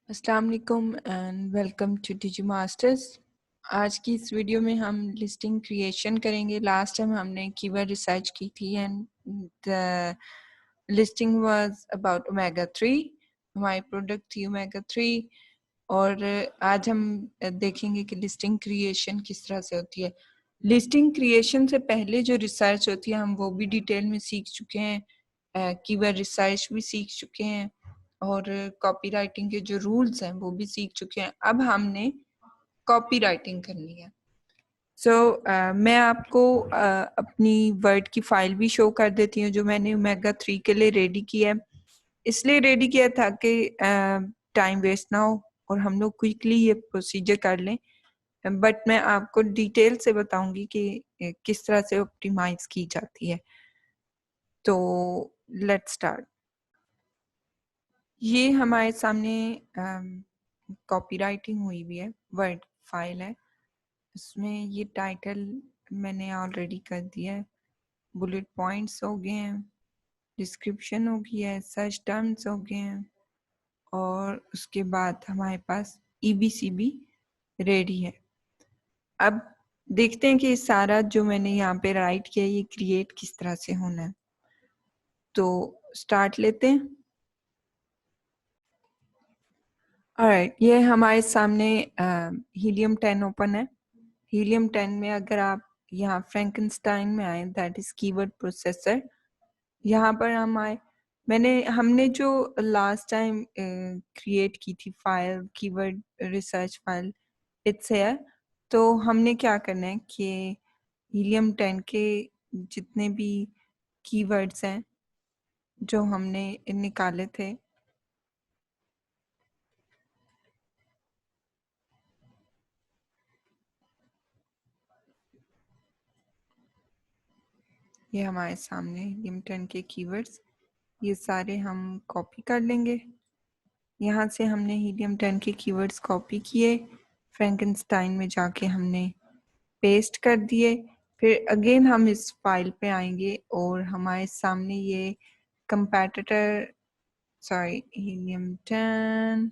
अस्सलाम वालेकुम and welcome to Digi Masters. आज की इस वीडियो में हम लिस्टिंग क्रिएशन करेंगे। लास्ट टाइम हमने कीवर्ड रिसर्च की थी and the listing was about omega 3। हमारी प्रोडक्ट थी ओमेगा 3 और आज हम देखेंगे कि लिस्टिंग क्रिएशन किस तरह से होती है। लिस्टिंग क्रिएशन से पहले जो रिसर्च होती है हम वो भी डिटेल में सीख चुके हैं, कीवर्ड रिसर्च भी सीख चुके हैं और कॉपीराइटिंग के जो रूल्स हैं वो भी सीख चुके हैं। अब हमने कॉपीराइटिंग करनी है। मैं आपको अपनी वर्ड की फाइल भी शो कर देती हूँ जो मैंने ओमेगा 3 के लिए रेडी किया है। इसलिए रेडी किया था कि टाइम वेस्ट ना हो और हम लोग क्विकली ये प्रोसीजर कर लें, बट मैं आपको डिटेल से बताऊंगी कि किस तरह से ऑप्टिमाइज की जाती है। तो लेट्स स्टार्ट। ये हमारे सामने कॉपीराइटिंग हुई भी है, वर्ड फाइल है। इसमें ये टाइटल मैंने ऑलरेडी कर दिया है, बुलेट पॉइंट्स हो गए हैं, डिस्क्रिप्शन हो गया है, सर्च टर्म्स हो गए हैं और उसके बाद हमारे पास EBCB रेडी है। अब देखते हैं कि सारा जो मैंने यहाँ पे राइट किया ये क्रिएट किस तरह से होना है। तो स्टार्ट लेते हैं। ऑलराइट, ये हमारे सामने हीलियम 10 ओपन है। हीलियम 10 में अगर आप यहाँ फ्रैंकनस्टाइन में आए, दैट इज कीवर्ड प्रोसेसर, यहाँ पर हम आए। हमने जो लास्ट टाइम क्रिएट की थी file, keyword research file, it's here. तो हमने क्या करना है कि हीलियम 10 के जितने भी कीवर्ड्स हैं जो हमने निकाले थे, ये हमारे सामने हीलियम 10 के कीवर्ड्स, ये सारे हम कॉपी कर लेंगे। यहाँ से हमने हीलियम 10 के कीवर्ड्स कॉपी किए, फ्रैंकनस्टाइन में जाके हमने पेस्ट कर दिए। फिर अगेन हम इस फाइल पे आएंगे और हमारे सामने ये कंपैटिटर, सॉरी हीलियम 10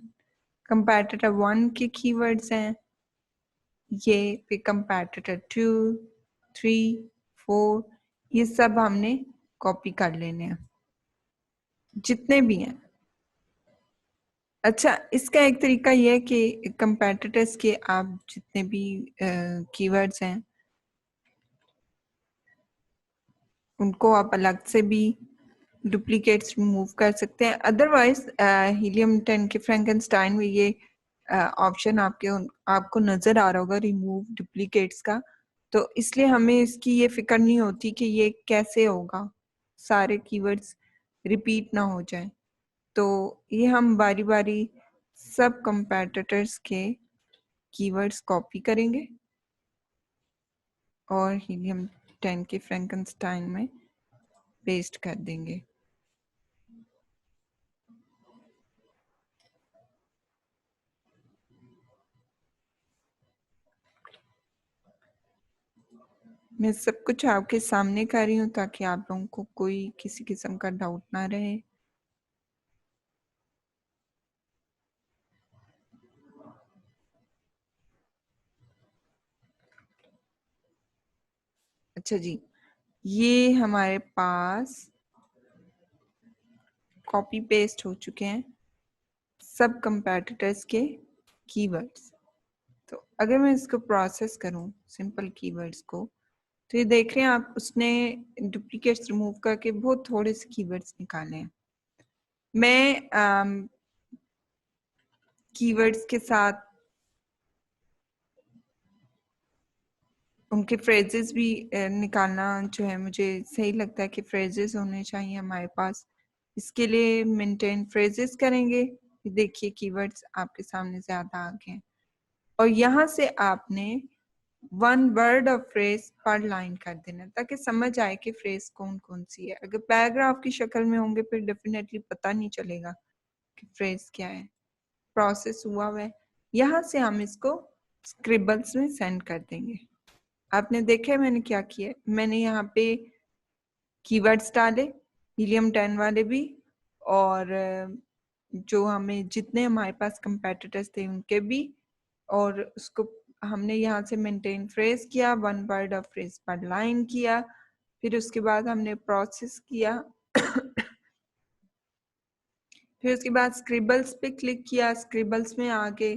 कंपैटिटर 1 के कीवर्ड्स हैं ये, फिर कंपैटिटर 2, 3, 4, ये सब हमने कॉपी कर लेने हैं जितने भी हैं। अच्छा, इसका एक तरीका ये है कि कंपेटिटर्स के आप जितने भी कीवर्ड्स हैं उनको आप अलग से भी डुप्लीकेट्स रिमूव कर सकते हैं। अदरवाइज हीलियम 10 के फ्रैंकनस्टाइन में ये ऑप्शन आपको नजर आ रहा होगा, रिमूव डुप्लीकेट्स का। तो इसलिए हमें इसकी ये फिक्र नहीं होती कि ये कैसे होगा, सारे कीवर्ड्स रिपीट ना हो जाए। तो ये हम बारी बारी सब कंपेटिटर्स के कीवर्ड्स कॉपी करेंगे और हीलियम 10 के फ्रैंकनस्टाइन में पेस्ट कर देंगे। मैं सब कुछ आपके सामने कर रही हूँ ताकि आप लोगों को कोई किसी किस्म का डाउट ना रहे। अच्छा जी, ये हमारे पास कॉपी पेस्ट हो चुके हैं सब कंपेटिटर्स के कीवर्ड्स। तो अगर मैं इसको प्रोसेस करूं सिंपल कीवर्ड्स को, तो ये देख रहे हैं आप, उसने डुप्लीकेट्स रिमूव करके बहुत थोड़े से कीवर्ड्स निकाले हैं। मैं कीवर्ड्स के साथ उनके फ्रेजेस भी निकालना जो है मुझे सही लगता है कि फ्रेजेस होने चाहिए हमारे पास। इसके लिए मेंटेन फ्रेजेस करेंगे। देखिए कीवर्ड्स आपके सामने ज्यादा आ गए हैं और यहाँ से आपने 1 वर्ड और फ्रेज पर लाइन कर देना ताकि समझ आए कि फ्रेज कौन कौन सी है। अगर पैराग्राफ की शक्ल में होंगे फिर डेफिनेटली पता नहीं चलेगा कि फ्रेज क्या है। प्रोसेस हुआ है, यहाँ से हम इसको स्क्रिबल्स में सेंड कर देंगे। आपने देखा है मैंने क्या किया, मैंने यहाँ पे कीवर्ड्स डाले हीलियम 10 वाले भी और जो हमें जितने हमारे पास कंपेटिटर्स थे उनके भी, और उसको हमने यहाँ से मेंटेन फ्रेज किया, वन वर्ड ऑफ फ्रेज पर लाइन किया, फिर उसके बाद हमने प्रोसेस किया फिर उसके बाद स्क्रिबल्स पे क्लिक किया, स्क्रिबल्स में आगे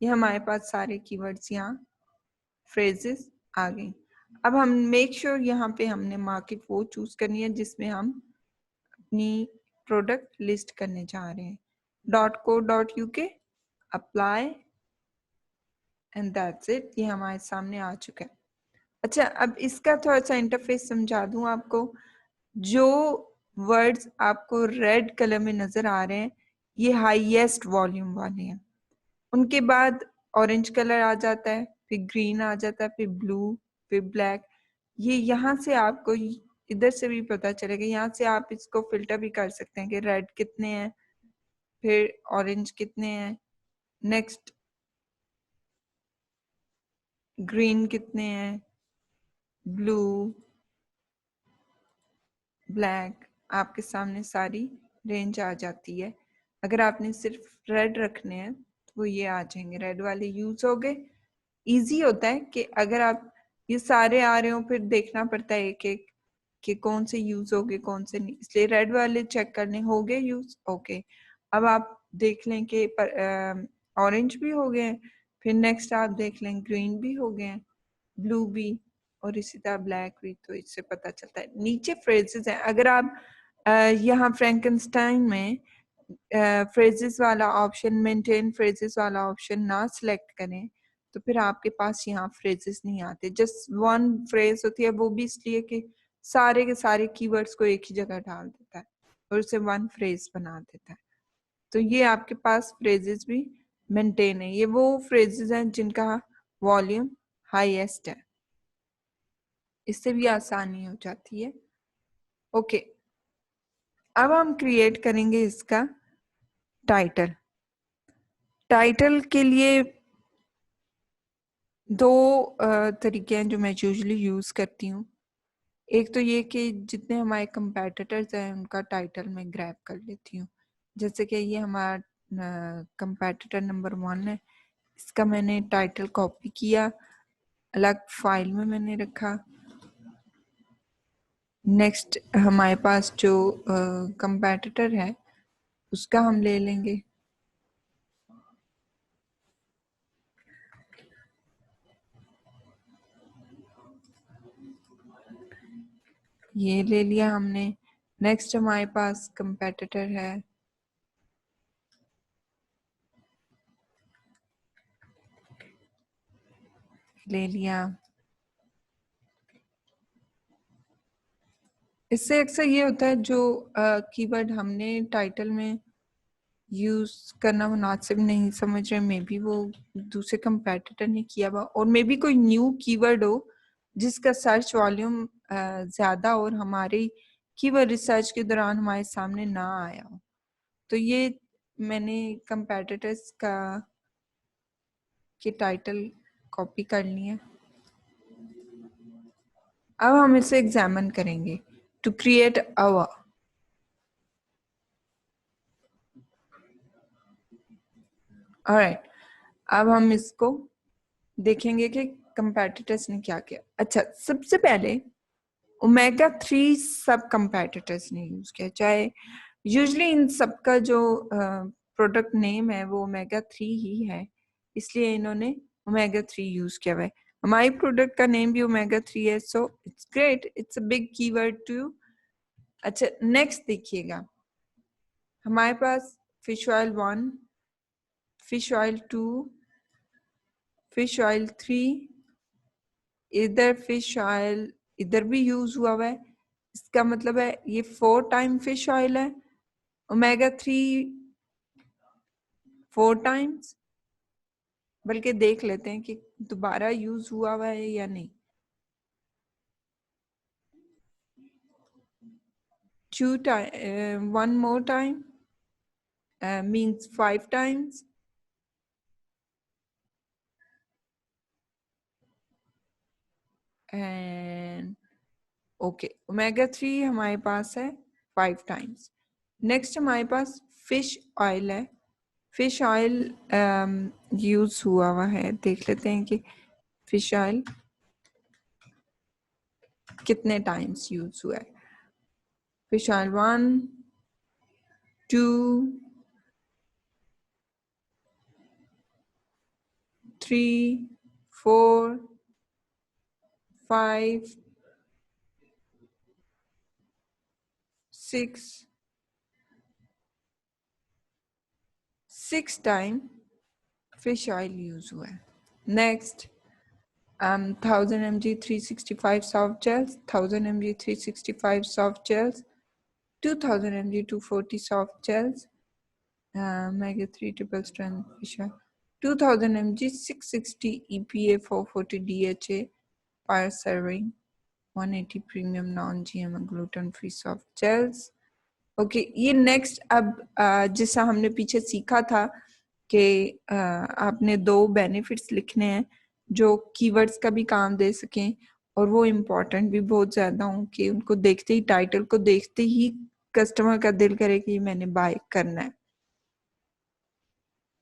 ये हमारे पास सारे कीवर्ड्स यहाँ फ्रेजेस आ गई। अब हम मेक श्योर यहाँ पे हमने मार्केट वो चूज करनी है जिसमें हम अपनी प्रोडक्ट लिस्ट करने जा रहे हैं। .co.uk, apply, and that's it. ये हमारे सामने आ चुका है। अच्छा, अब इसका थोड़ा सा इंटरफेस समझा दूं आपको। जो वर्ड्स आपको रेड कलर में नजर आ रहे हैं ये हाईएस्ट वॉल्यूम वाले हैं, उनके बाद ऑरेंज कलर आ जाता है, फिर ग्रीन आ जाता है, फिर ब्लू, फिर ब्लैक। ये यहाँ से आपको इधर से भी पता चलेगा, यहाँ से आप इसको फिल्टर भी कर सकते हैं कि रेड कितने हैं, फिर ऑरेंज कितने हैं, नेक्स्ट ग्रीन कितने हैं, ब्लू, ब्लैक, आपके सामने सारी रेंज आ जाती है। अगर आपने सिर्फ रेड रखने हैं तो वो ये आ जाएंगे, रेड वाले यूज हो गए। इजी होता है कि अगर आप ये सारे आ रहे हो फिर देखना पड़ता है एक एक कि कौन से यूज हो गए कौन से नहीं, इसलिए रेड वाले चेक करने हो गए यूज। ओके, अब आप देख लें कि ऑरेंज भी हो गए हैं, फिर नेक्स्ट आप देख लें ग्रीन भी हो गए हैं, ब्लू भी, और इसी तरह ब्लैक भी। तो इससे पता चलता है। नीचे फ्रेजेस हैं, अगर आप यहाँ फ्रैंकनस्टाइन में फ्रेजेस वाला ऑप्शन, मेंटेन फ्रेजेस वाला ऑप्शन ना सिलेक्ट करें तो फिर आपके पास यहाँ फ्रेजेस नहीं आते। जस्ट वन फ्रेज होती है, वो भी इसलिए कि सारे के सारे कीवर्ड्स को एक ही जगह डाल देता है और उसे वन फ्रेज बना देता है। तो ये आपके पास फ्रेजेस भी मेंटेन है। ये वो फ्रेजेस हैं जिनका वॉल्यूम हाईएस्ट है, इससे भी आसानी हो जाती है। ओके, अब हम क्रिएट करेंगे इसका टाइटल। टाइटल के लिए दो तरीके हैं जो मैं यूजुअली यूज करती हूँ। एक तो ये कि जितने हमारे कंपेटिटर्स हैं उनका टाइटल मैं ग्रैब कर लेती हूँ। जैसे कि ये हमारा कंपेटिटर नंबर 1 है, इसका मैंने टाइटल कॉपी किया, अलग फाइल में मैंने रखा। नेक्स्ट हमारे पास जो कंपेटिटर है उसका हम ले लेंगे। ये ले लिया हमने। नेक्स्ट हमारे पास कंपेटिटर है, ले लिया। इससे अक्सर ये होता है जो कीवर्ड हमने टाइटल में यूज करना मुनासिब नहीं समझ रहे, मे बी वो दूसरे कंपेटिटर ने किया हुआ, और मे बी कोई न्यू कीवर्ड हो जिसका सर्च वॉल्यूम ज्यादा और हमारी कीवर्ड रिसर्च के दौरान हमारे सामने ना आया हो। तो ये मैंने कंपेटिटर्स का के टाइटल कॉपी कर लिए। अब हम इसे एग्जामिन करेंगे टू क्रिएट अवर। ऑलराइट, अब हम इसको देखेंगे कि कंपेटिटर्स ने क्या किया। अच्छा, सबसे पहले ओमेगा 3 सब कंपेटिटर्स ने यूज किया। चाहे यूजली इन सबका जो प्रोडक्ट नेम है वो ओमेगा 3 ही है, इसलिए इन्होंने ओमेगा 3 यूज किया हुआ है। हमारी प्रोडक्ट का नेम भी ओमेगा 3 है, so it's great, it's a big keyword too. अच्छा, नेक्स्ट देखिएगा, हमारे पास fish oil 1, fish oil 2, fish oil 3, इधर फिश ऑयल इधर भी यूज हुआ है। इसका मतलब है ये 4 टाइम फिश ऑयल है, ओमेगा 3 4 टाइम्स। बल्कि देख लेते हैं कि दोबारा यूज हुआ है या नहीं। 2 time, 1 more time means 5 times, and okay, omega 3 हमारे पास है 5 टाइम्स। नेक्स्ट हमारे पास फिश ऑयल है, फिश ऑयल यूज हुआ है, देख लेते हैं कि फिश ऑयल कितने टाइम्स यूज हुआ है। Fish oil 1 2 3 4 5 6 time fish oil use हुआ है। Next 1000 mg 365 soft gels, 1000 mg 365 soft gels, 2000 mg 240 soft gels, mega 3 triple strength fish oil, 2000 mg 660 EPA 440 DHA per serving, 180 premium non-GM gluten free soft gels। Okay ये next अब जैसा हमने पीछे सीखा था कि आपने 2 बेनिफिट्स लिखने हैं जो कीवर्ड्स का भी काम दे सकें और वो इम्पोर्टेंट भी बहुत ज़्यादा हों कि उनको देखते ही, टाइटल को देखते ही कस्टमर का दिल करे कि मैंने बाय करना है।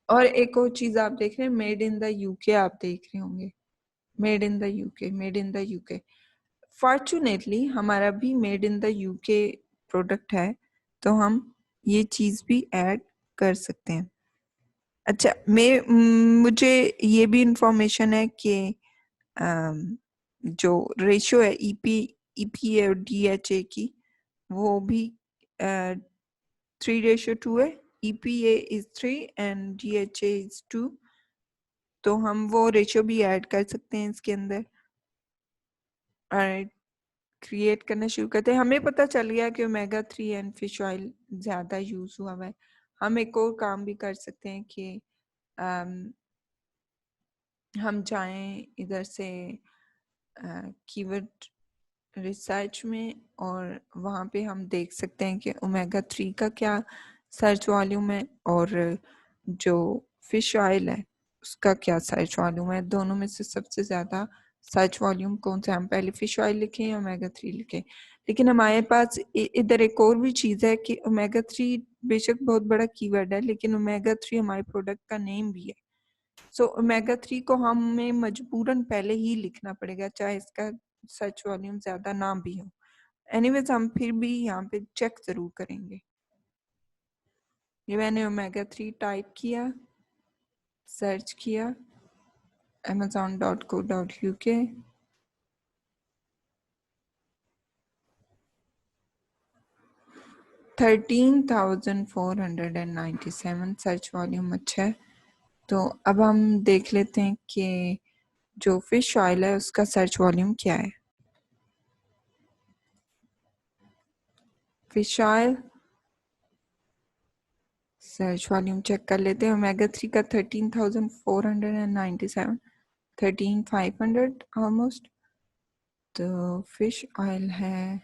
और एक और चीज़ आप देख रहे हैं, मेड इन द यूके आप देख रहे होंगे, made in the UK, made in the UK. Fortunately हमारा भी made in the UK product है, तो हम ये चीज़ भी ऐड कर सकते हैं। अच्छा, मुझे ये भी इंफॉर्मेशन है कि जो रेशियो है ईपीए और डीएचए की, वो भी 3:2 है। EPA is 3 and DHA is 2, तो हम वो रेशियो भी ऐड कर सकते हैं इसके अंदर। क्रिएट करना शुरू करते हैं। हमें पता चल गया कि ओमेगा 3 एंड फिश ऑयल ज़्यादा यूज़ हुआ है। हम एक और काम भी कर सकते हैं कि हम जाएं इधर से कीवर्ड रिसर्च में और वहाँ पे हम देख सकते हैं कि ओमेगा 3 का क्या सर्च वॉल्यूम है और जो फिश ऑयल है उसका क्या सर्च वॉल्यूम है। दोनों में से सबसे ज़्यादा सर्च वॉल्यूम कौन सा, हम पहले फिश ऑयल लिखें या ओमेगा 3 लिखें। लेकिन हमारे पास इधर एक और भी चीज़ है कि ओमेगा 3 बेशक बहुत बड़ा कीवर्ड है, लेकिन ओमेगा 3 हमारे प्रोडक्ट का नेम भी है। सो ओमेगा 3 को हमें मजबूरन पहले ही लिखना पड़ेगा, चाहे इसका सर्च वॉल्यूम ज्यादा ना भी हो। एनीवेज हम फिर भी यहाँ पे चेक जरूर करेंगे। ये मैंने ओमेगा 3 टाइप किया, सर्च किया amazon.co.uk, $13,497 सर्च वॉल्यूम अच्छा है। तो अब हम देख लेते हैं कि जो फिश ऑयल है उसका सर्च वॉल्यूम क्या है। Fish oil search volume check कर लेते हैं। ओमेगा 3 का 13,497, 13,500 ऑलमोस्ट। तो फिश ऑयल है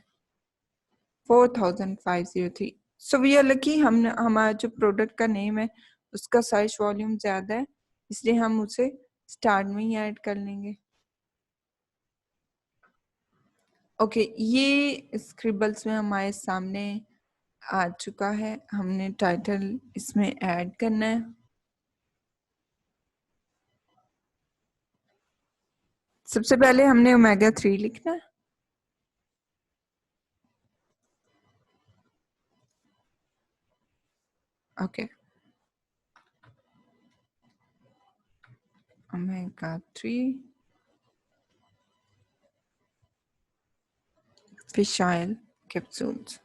4,503। सो वी आर लकी, हमने हमारा जो प्रोडक्ट का नेम है उसका सर्च वॉल्यूम ज्यादा है, इसलिए हम उसे स्टार्ट में ही ऐड कर लेंगे। ओके ये स्क्रिबल्स में हमारे सामने आ चुका है, हमने टाइटल इसमें ऐड करना है। सबसे पहले हमने ओमेगा 3 लिखना है। Okay omega 3 fish oil capsules.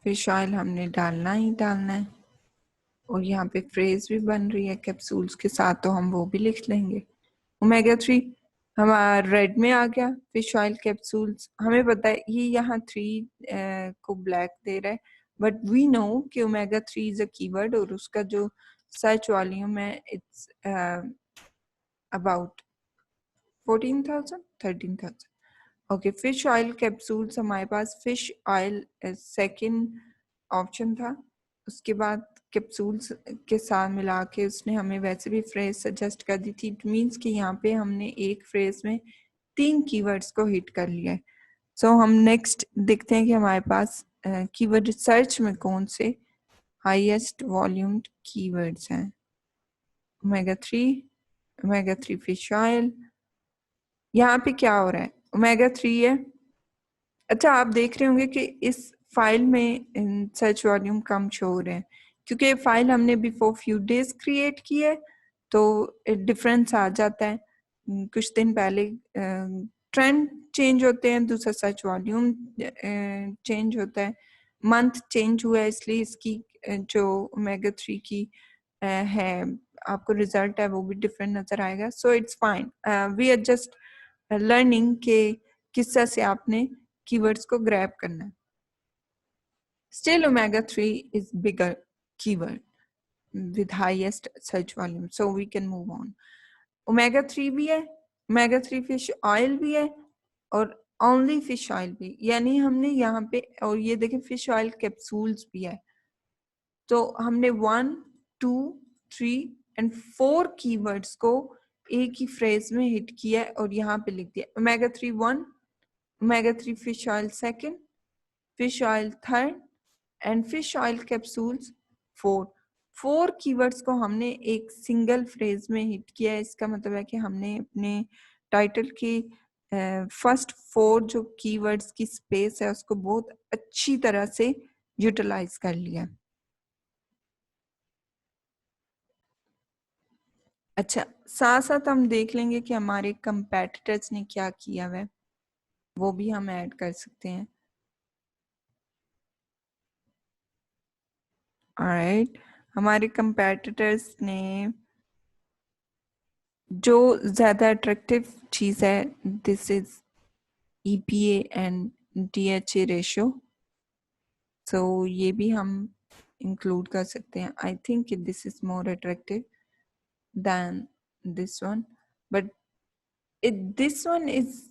Fish oil हमने डालना ही डालना है और यहाँ पे फ्रेज भी बन रही है कैप्सूल्स के साथ, तो हम वो भी लिख लेंगे। ओमेगा 3 हमारा रेड में आ गया, फिश ऑयल कैप्सूल्स हमें पता है ये यहाँ 3 को ब्लैक दे रहा है, बट वी नो कि ओमेगा 3 इज अ कीवर्ड और उसका जो सर्च वॉल्यूम है it's about 14,000 13,000। Okay fish oil capsules हमारे पास फिश ऑयल सेकंड ऑप्शन था, उसके बाद कैप्सूल्स के साथ मिला के उसने हमें वैसे भी फ्रेज सजेस्ट कर दी थी। इट मीन्स कि यहाँ पे हमने एक फ्रेज में 3 कीवर्ड्स को हिट कर लिया है। सो हम नेक्स्ट देखते हैं कि हमारे पास कीवर्ड रिसर्च में कौन से हाईएस्ट वॉल्यूम कीवर्ड्स हैं? Omega 3 fish oil. यहाँ पे क्या हो रहा है? ओमेगा 3 है। अच्छा, आप देख रहे होंगे कि इस फाइल में सर्च वॉल्यूम कम शो हो रहे हैं क्योंकि ये फाइल हमने बिफोर फ्यू डेज क्रिएट की है, तो डिफरेंस आ जाता है। कुछ दिन पहले ट्रेंड चेंज होते हैं, दूसरा सर्च वॉल्यूम चेंज होता है, मंथ चेंज हुआ है, इसलिए इसकी जो ओमेगा 3 की है आपको रिजल्ट है वो भी डिफरेंट नजर आएगा। So it's fine, we are just learning के किस तरह से आपने keywords को grab करना है। Still omega 3 is bigger keyword with highest search volume, so we can move on. omega 3 भी है, omega 3 fish oil भी है और only fish oil भी, यानी हमने यहाँ पे, और ये देखें fish oil capsules भी है। तो हमने 1, 2, 3 and 4 keywords को एक ही फ्रेज में हिट किया और यहाँ पे लिख दिया। omega 3 1, omega 3 fish oil second, fish oil third and fish oil capsules 4 keywords को हमने एक सिंगल फ्रेज में हिट किया है। इसका मतलब है कि हमने अपने टाइटल की फर्स्ट 4 जो कीवर्ड्स की स्पेस है उसको बहुत अच्छी तरह से यूटिलाइज कर लिया। अच्छा, साथ साथ हम देख लेंगे कि हमारे कंपेटिटर्स ने क्या किया है, वो भी हम ऐड कर सकते हैं। ऑलराइट, हमारे कंपेटिटर्स ने जो ज्यादा अट्रैक्टिव चीज है, this is EPA and DHA ratio, so ये भी हम इंक्लूड कर सकते हैं। I think this is more attractive than this one, but this one is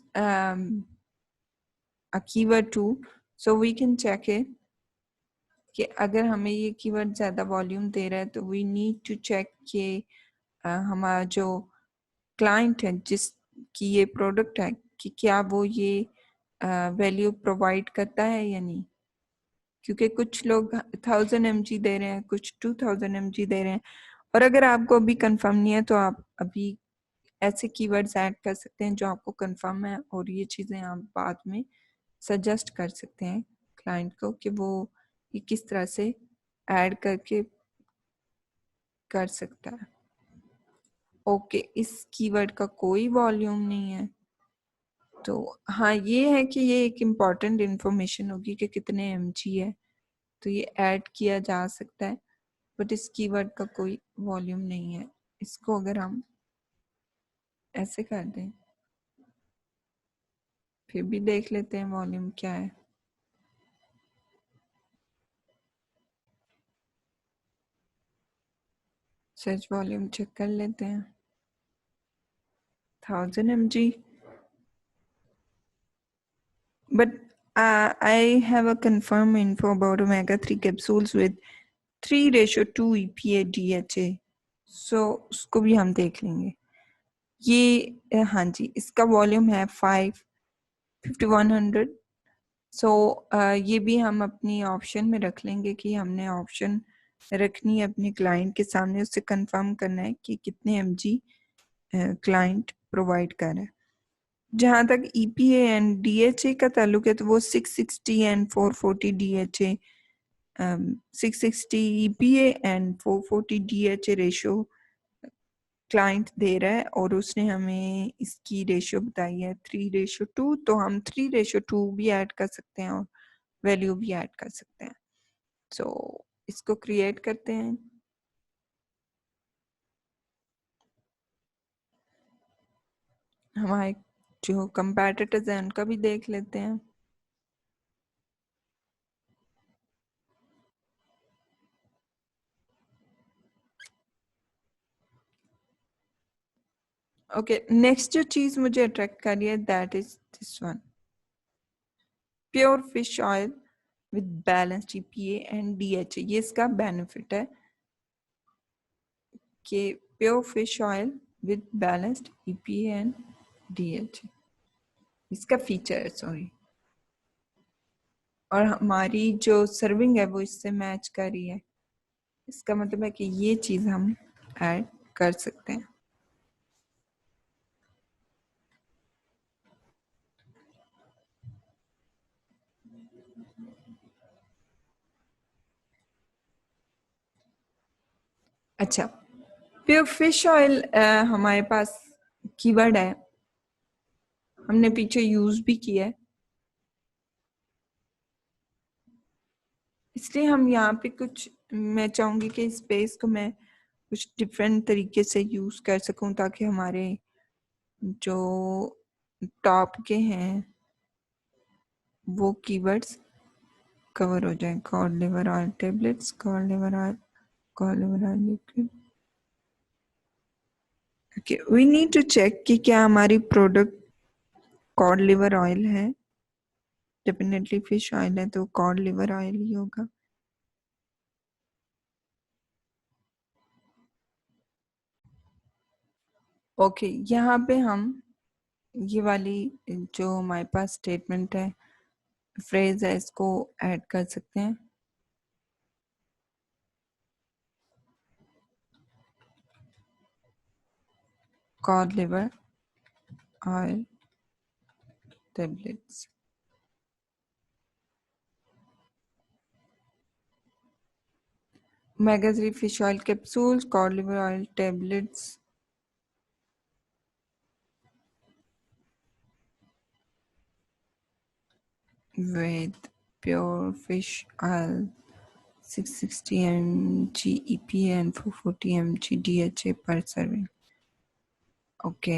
a keyword too, so we can check it कि अगर हमें ये कीवर्ड ज्यादा वॉल्यूम दे रहा है तो वी नीड टू चेक कि हमारा जो क्लाइंट है जिसकी ये प्रोडक्ट है कि क्या वो ये वैल्यू प्रोवाइड करता है या नहीं, क्योंकि कुछ लोग 1000 mg दे रहे हैं, कुछ 2000 mg दे रहे हैं। और अगर आपको अभी कंफर्म नहीं है तो आप अभी ऐसे कीवर्ड्स ऐड कर सकते हैं जो आपको कंफर्म है, और ये चीज़ें आप बाद में सजेस्ट कर सकते हैं क्लाइंट को कि वो ये किस तरह से ऐड करके कर सकता है। ओके, इस कीवर्ड का कोई वॉल्यूम नहीं है, तो हाँ ये है कि ये एक इम्पॉर्टेंट इंफॉर्मेशन होगी कि कितने mg है, तो ये ऐड किया जा सकता है, बट इस कीवर्ड का कोई वॉल्यूम नहीं है। इसको अगर हम ऐसे कर दें, फिर भी देख लेते हैं वॉल्यूम क्या है। सर्च वॉल्यूम चेक कर लेते हैं। 1000 mg, but I have a confirmed info about omega 3 capsules with 3:2 EPA DHA, so उसको भी हम देख लेंगे। ये हाँ जी, इसका वॉल्यूम है 5100, सो ये भी हम अपनी ऑप्शन में रख लेंगे कि हमने ऑप्शन रखनी है अपने क्लाइंट के सामने, उससे कंफर्म करना है कि कितने mg क्लाइंट प्रोवाइड कर रहा है। जहाँ तक EPA एंड DHA का ताल्लुक है तो वो 660 and 440 DHA, 660 EPA and 440 DHA ratio client दे रहा है, और उसने हमें इसकी रेशियो बताई है 3:2, तो हम 3:2 भी ऐड कर सकते हैं और वैल्यू भी ऐड कर सकते हैं। सो इसको क्रिएट करते हैं। हमारे जो कंपैटिटर्स हैं उनका भी देख लेते हैं। ओके, नेक्स्ट जो चीज मुझे अट्रैक्ट कर रही है that is this one, pure fish oil with balanced EPA and DHA। ये इसका बेनिफिट है कि pure fish oil with balanced EPA and DHA, इसका फीचर है, सॉरी। और हमारी जो सर्विंग है वो इससे मैच कर रही है, इसका मतलब है कि ये चीज हम ऐड कर सकते हैं। अच्छा, प्योर फिश ऑयल हमारे पास कीवर्ड है, हमने पीछे यूज भी किया है, इसलिए हम यहाँ पे कुछ, मैं चाहूंगी कि स्पेस को मैं कुछ डिफरेंट तरीके से यूज कर सकूं ताकि हमारे जो टॉप के हैं वो कीवर्ड्स कवर हो जाए। Cod liver oil tablets, cod liver oil, cod liver oil liquid. Okay, we need to check कि क्या हमारी प्रोडक्ट कॉड लिवर ऑयल है। डेफिनेटली फिश ऑयल है तो कॉड लिवर ऑयल ही होगा। ओके, यहाँ पे हम ये वाली जो हमारे पास स्टेटमेंट है, फ्रेज है, इसको ऐड कर सकते हैं। Code liver oil tablets, omega-3 fish oil capsules, cod liver oil tablets with pure fish oil 660 mg EPA and 440 mg DHA per serving. Okay,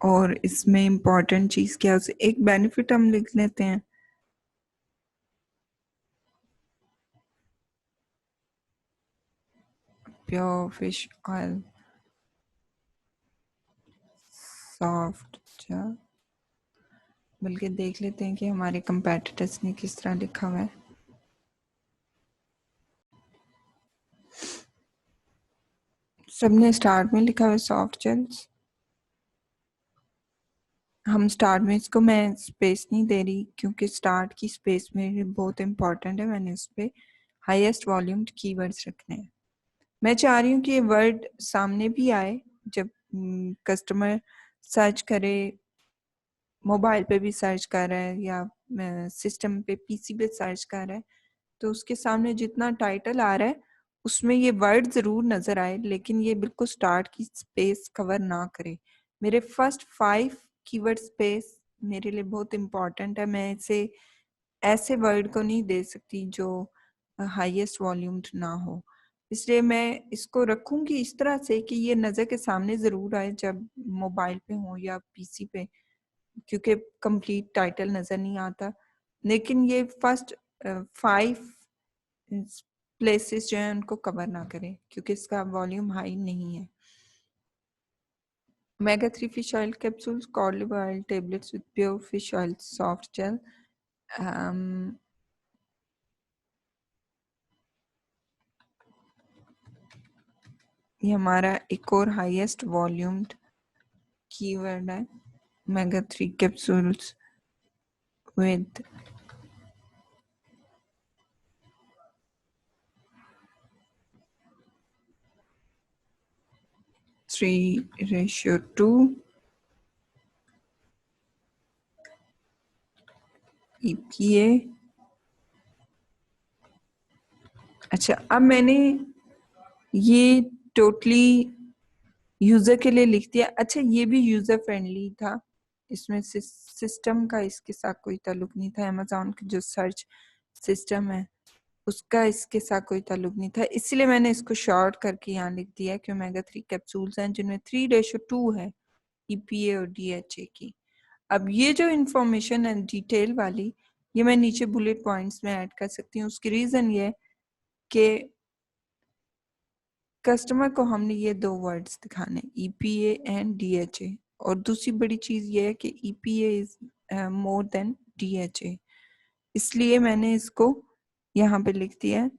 और इसमें इम्पोर्टेंट चीज क्या है, एक बेनिफिट हम लिख लेते हैं। Pure fish oil soft gel, बल्कि देख लेते हैं कि हमारे कंपेटिटर्स ने किस तरह लिखा हुआ है। सबने स्टार्ट में लिखा हुआ है सॉफ्ट जेल्स। हम स्टार्ट में, इसको मैं स्पेस नहीं दे रही क्योंकि स्टार्ट की स्पेस मेरे लिए बहुत इंपॉर्टेंट है, मैंने उस पर हाईएस्ट वॉल्यूम कीवर्ड्स रखने हैं। मैं चाह रही हूँ कि ये वर्ड सामने भी आए जब कस्टमर सर्च करे, मोबाइल पे भी सर्च कर रहा है या सिस्टम पे पीसी पे सर्च कर रहा है, तो उसके सामने जितना टाइटल आ रहा है उसमें ये वर्ड जरूर नजर आए, लेकिन ये बिल्कुल स्टार्ट की स्पेस कवर ना करे। मेरे फर्स्ट 5 कीवर्ड स्पेस मेरे लिए बहुत इंपॉर्टेंट है, मैं इसे ऐसे वर्ड को नहीं दे सकती जो हाईएस्ट वॉल्यूम ना हो, इसलिए मैं इसको रखूंगी इस तरह से कि ये नजर के सामने जरूर आए जब मोबाइल पे हो या पीसी पे, क्योंकि कंप्लीट टाइटल नजर नहीं आता। लेकिन ये फर्स्ट 5 प्लेसेस जो है उनको कवर ना करें क्योंकि इसका वॉल्यूम हाई नहीं है। omega-3 fish oil capsules, cod liver oil tablets with pure fish oil soft gel. ये हमारा एक और हाईएस्ट वॉल्यूम्ड कीवर्ड है, omega-3 capsules with 3:2 EPA। अच्छा, अब मैंने ये टोटली यूजर के लिए लिख दिया। अच्छा, ये भी यूजर फ्रेंडली था, इसमें सिस्टम का इसके साथ कोई ताल्लुक नहीं था, अमेजोन का जो सर्च सिस्टम है उसका इसके साथ कोई ताल्लुक नहीं था, इसलिए मैंने इसको शॉर्ट करके यहाँ लिख दिया कि omega-3 कैप्सूल्स हैं जिनमें 3:2 है EPA और DHA की। अब ये जो इंफॉर्मेशन है डिटेल वाली, ये मैं नीचे बुलेट पॉइंट्स में ऐड कर सकती हूँ। उसकी रीजन ये कि कस्टमर को हमने ये 2 वर्ड्स दिखाने, EPA एंड DHA, और दूसरी बड़ी चीज ये है कि EPA is more than DHA, इसलिए मैंने इसको यहाँ पे लिख दिया है,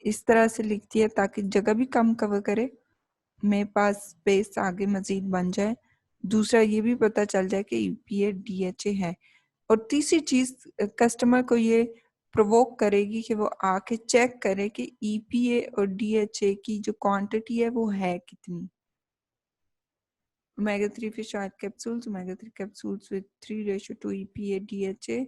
इस तरह से लिख दिया ताकि जगह भी कम कवर करे, मेरे पास स्पेस आगे मजीद बन जाए दूसरा ये भी पता चल जाए कि ईपीए डीएचए है। और तीसरी चीज, कस्टमर को ये प्रोवोक करेगी कि वो आके चेक करे कि ईपीए और डीएचए की जो क्वांटिटी है वो है कितनी। omega-3 fish oil capsules, omega-3 capsules with 3:2 EPA DHA.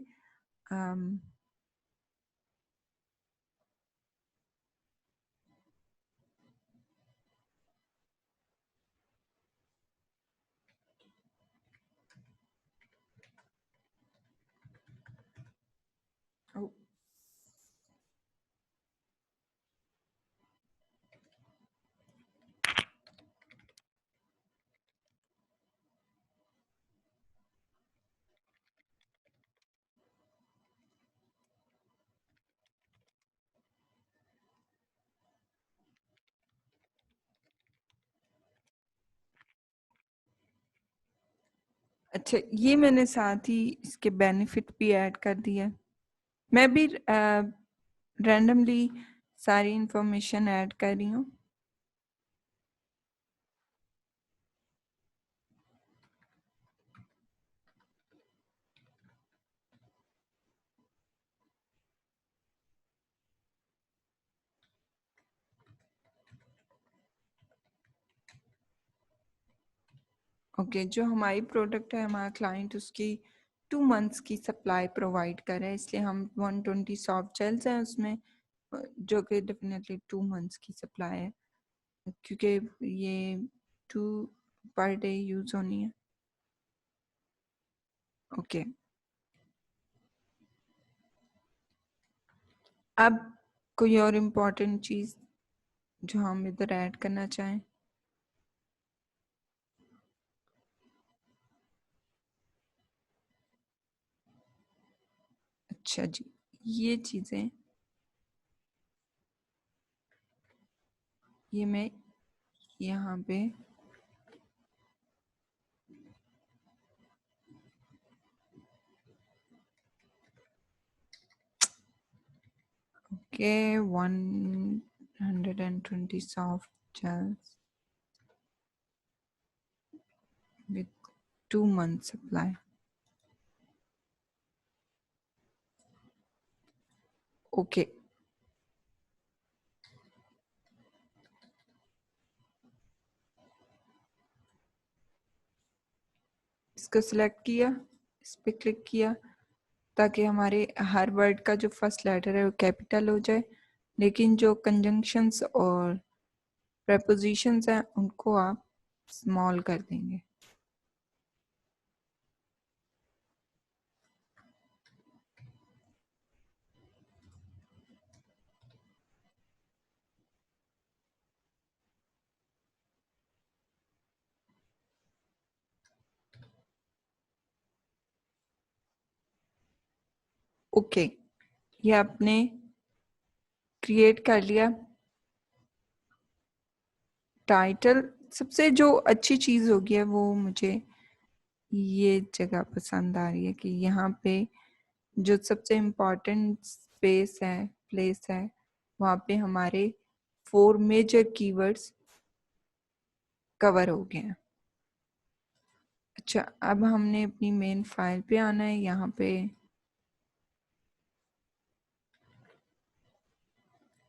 Oh. अच्छा, ये मैंने साथ ही इसके बेनिफिट भी ऐड कर दिया। मैं भी रैंडमली सारी इंफॉर्मेशन ऐड कर रही हूँ। ओके, जो हमारी प्रोडक्ट है, हमारा क्लाइंट उसकी 2 मंथ्स की सप्लाई प्रोवाइड कर रहा है, इसलिए हम 120 सॉफ्ट जेल्स हैं उसमें, जो कि डेफिनेटली 2 मंथ्स की सप्लाई है, क्योंकि ये 2 पर डे यूज होनी है। ओके, अब कोई और इम्पोर्टेंट चीज जो हम इधर ऐड करना चाहें? अच्छा जी, ये चीजें, ये मैं यहाँ पे okay 120 soft gels with 2 months supply. Okay, इसको सिलेक्ट किया, इस पे क्लिक किया, ताकि हमारे हर वर्ड का जो फर्स्ट लेटर है वो कैपिटल हो जाए, लेकिन जो कंजंक्शंस और प्रेपोजिशंस हैं उनको आप स्मॉल कर देंगे। ओके, ये आपने क्रिएट कर लिया। टाइटल, सबसे जो अच्छी चीज होगी है वो मुझे ये जगह पसंद आ रही है कि यहाँ पे जो सबसे इम्पोर्टेंट स्पेस है, प्लेस है, वहाँ पे हमारे 4 मेजर कीवर्ड्स कवर हो गए हैं। अच्छा, अब हमने अपनी मेन फाइल पे आना है। यहाँ पे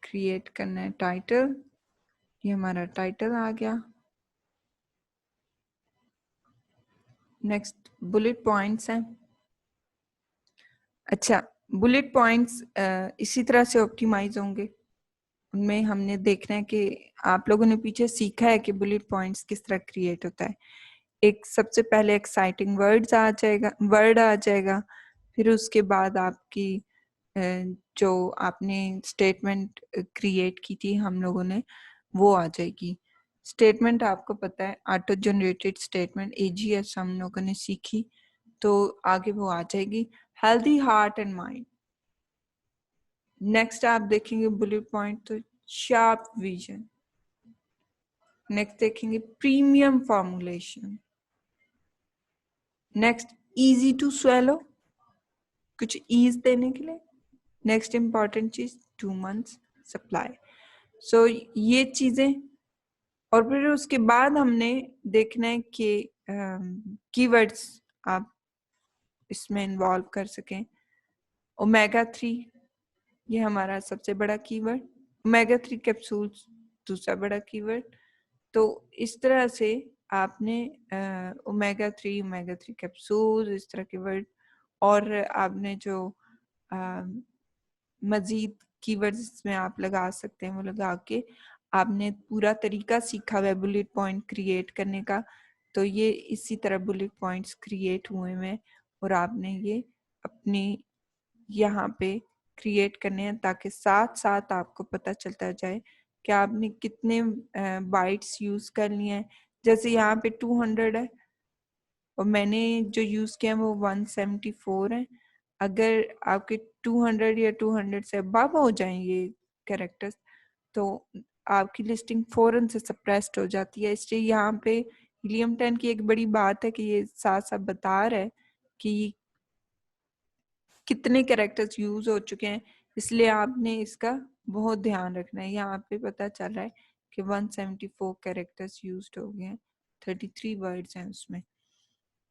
क्रिएट करना है टाइटल, ये हमारा टाइटल आ गया। नेक्स्ट बुलेट पॉइंट्स हैं। अच्छा, बुलेट पॉइंट्स इसी तरह से ऑप्टिमाइज होंगे। उनमें हमने देखना है कि आप लोगों ने पीछे सीखा है कि बुलेट पॉइंट्स किस तरह क्रिएट होता है। एक सबसे पहले एक्साइटिंग वर्ड आ जाएगा, फिर उसके बाद आपकी जो आपने स्टेटमेंट क्रिएट की थी हम लोगों ने, वो आ जाएगी। स्टेटमेंट आपको पता है, ऑटो जनरेटेड स्टेटमेंट एजीएस हम लोगों ने सीखी, तो आगे वो आ जाएगी। Healthy heart and mind. Next आप देखेंगे बुलेट पॉइंट, तो शार्प विजन। नेक्स्ट देखेंगे premium formulation. Next easy to swallow, कुछ ईज देने के लिए। नेक्स्ट इंपॉर्टेंट चीज 2 मंथ्स सप्लाई। सो ये चीजें, और फिर उसके बाद हमने देखना है कि कीवर्ड्स आप इसमें इन्वॉल्व कर सकें। ओमेगा 3 ये हमारा सबसे बड़ा कीवर्ड, ओमेगा 3 कैप्सूल्स दूसरा बड़ा कीवर्ड। तो इस तरह से आपने ओमेगा 3 कैप्सूल इस तरह के वर्ड, और आपने जो मजीद कीवर्ड्स इसमें आप लगा सकते हैं वो लगा के आपने पूरा तरीका सीखा हुआ है बुलेट पॉइंट क्रिएट करने का। तो ये इसी तरह बुलेट पॉइंट्स क्रिएट हुए हैं और आपने ये अपनी यहाँ पे क्रिएट करने हैं ताकि साथ साथ आपको पता चलता जाए कि आपने कितने बाइट्स यूज कर लिए हैं। जैसे यहाँ पे 200 है और मैंने जो यूज किया वो 174 है। अगर आपके 200 या 200 से अबव हो जाएंगे कैरेक्टर्स तो आपकी लिस्टिंग फौरन से सप्रेस्ड हो जाती है। इसलिए यहाँ पे हीलियम 10 की एक बड़ी बात है कि ये साथ साथ बता रहा है कि कितने कैरेक्टर्स यूज हो चुके हैं, इसलिए आपने इसका बहुत ध्यान रखना है। यहाँ पे पता चल रहा है कि 174 कैरेक्टर्स यूज्ड हो गए हैं, 33 वर्ड्स हैं उसमें।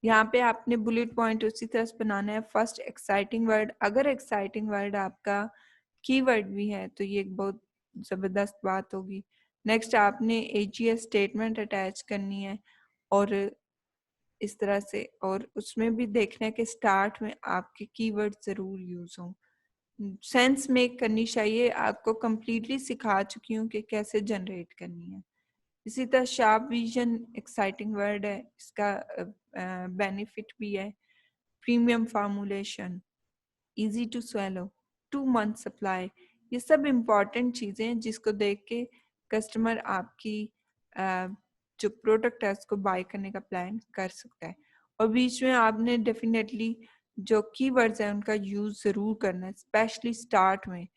यहाँ पे आपने बुलेट पॉइंट उसी तरह से बनाना है। फर्स्ट एक्साइटिंग वर्ड, अगर एक्साइटिंग वर्ड आपका कीवर्ड भी है तो ये एक बहुत जबरदस्त बात होगी। नेक्स्ट आपने एजीएस स्टेटमेंट अटैच करनी है और इस तरह से, और उसमें भी देखना है कि स्टार्ट में आपके कीवर्ड जरूर यूज हों, सेंस मेक करनी चाहिए। आपको कंप्लीटली सिखा चुकी हूँ कि कैसे जनरेट करनी है। इसी तरह शार्प विजन एक्साइटिंग वर्ड है, इसका बेनिफिट भी है। Premium formulation, easy to swallow, 2 month supply, ये सब इम्पॉर्टेंट चीज़ें हैं जिसको देख के कस्टमर आपकी जो प्रोडक्ट है उसको बाय करने का प्लान कर सकता है। और बीच में आपने डेफिनेटली जो कीवर्ड्स हैं उनका यूज जरूर करना है, स्पेशली स्टार्ट में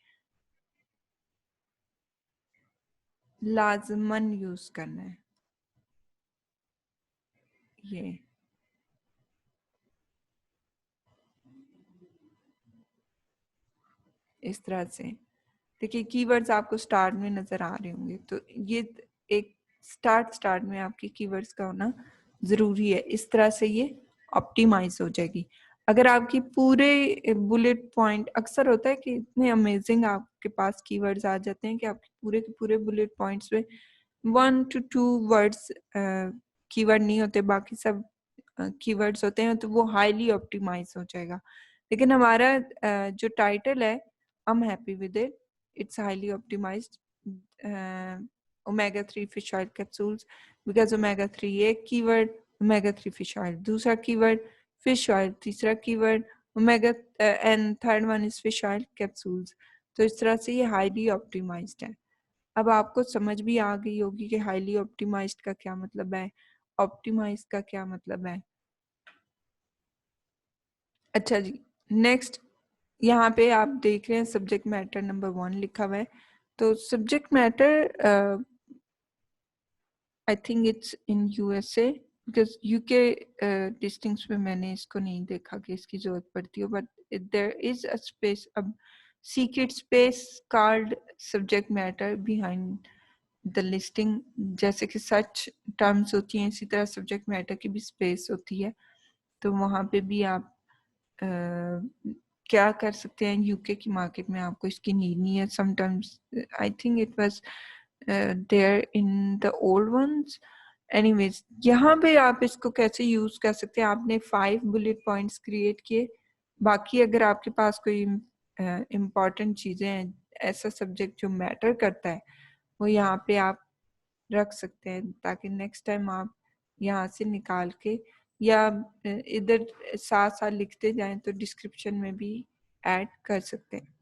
लाजमन यूज करना है। ये इस तरह से देखिए कीवर्ड्स आपको स्टार्ट में नजर आ रहे होंगे, तो ये एक स्टार्ट में आपकी कीवर्ड्स का होना जरूरी है। इस तरह से ये ऑप्टिमाइज हो जाएगी। अगर आपकी पूरे बुलेट पॉइंट, अक्सर होता है कि इतने अमेजिंग आपके पास कीवर्ड्स आ जाते हैं कि आपके पूरे के पूरे बुलेट पॉइंट्स में 1 to 2 वर्ड्स कीवर्ड नहीं होते, बाकी सब कीवर्ड्स होते हैं, तो वो हाईली ऑप्टिमाइज हो जाएगा। लेकिन हमारा जो टाइटल है I'm happy with it. It's highly optimized. Omega 3 fish oil capsules because omega 3 एक कीवर्ड, omega 3 fish oil दूसरा कीवर्ड, fish oil तीसरा keyword, omega and third one is fish oil capsules। तो इस तरह से ये highly optimized है। अब आपको समझ भी आ गई होगी कि highly optimized का क्या मतलब है, optimized का क्या मतलब है। अच्छा जी, नेक्स्ट यहाँ पे आप देख रहे हैं सब्जेक्ट मैटर नंबर 1 लिखा हुआ है। तो subject matter I think it's in USA, because UK डिस्टिंग्स में मैंने इसको नहीं देखा कि इसकी जरूरत पड़ती हो, but there is a space, अब secret space called subject matter behind the listing. जैसे कि सच टर्म्स होती हैं इसी तरह सब्जेक्ट मैटर की भी स्पेस होती है। तो वहाँ पे भी आप क्या कर सकते हैं, यूके की मार्केट में आपको इसकी नीड नहीं है। Sometimes I think it was there in the old ones. Anyways, यहाँ पे आप इसको कैसे यूज कर सकते हैं, आपने 5 बुलेट पॉइंट्स क्रिएट किए। बाकी अगर आपके पास कोई इम्पोर्टेंट चीजें हैं, ऐसा सब्जेक्ट जो मैटर करता है, वो यहाँ पे आप रख सकते हैं ताकि नेक्स्ट टाइम आप यहाँ से निकाल के या इधर साथ साथ लिखते जाएं तो डिस्क्रिप्शन में भी ऐड कर सकते हैं।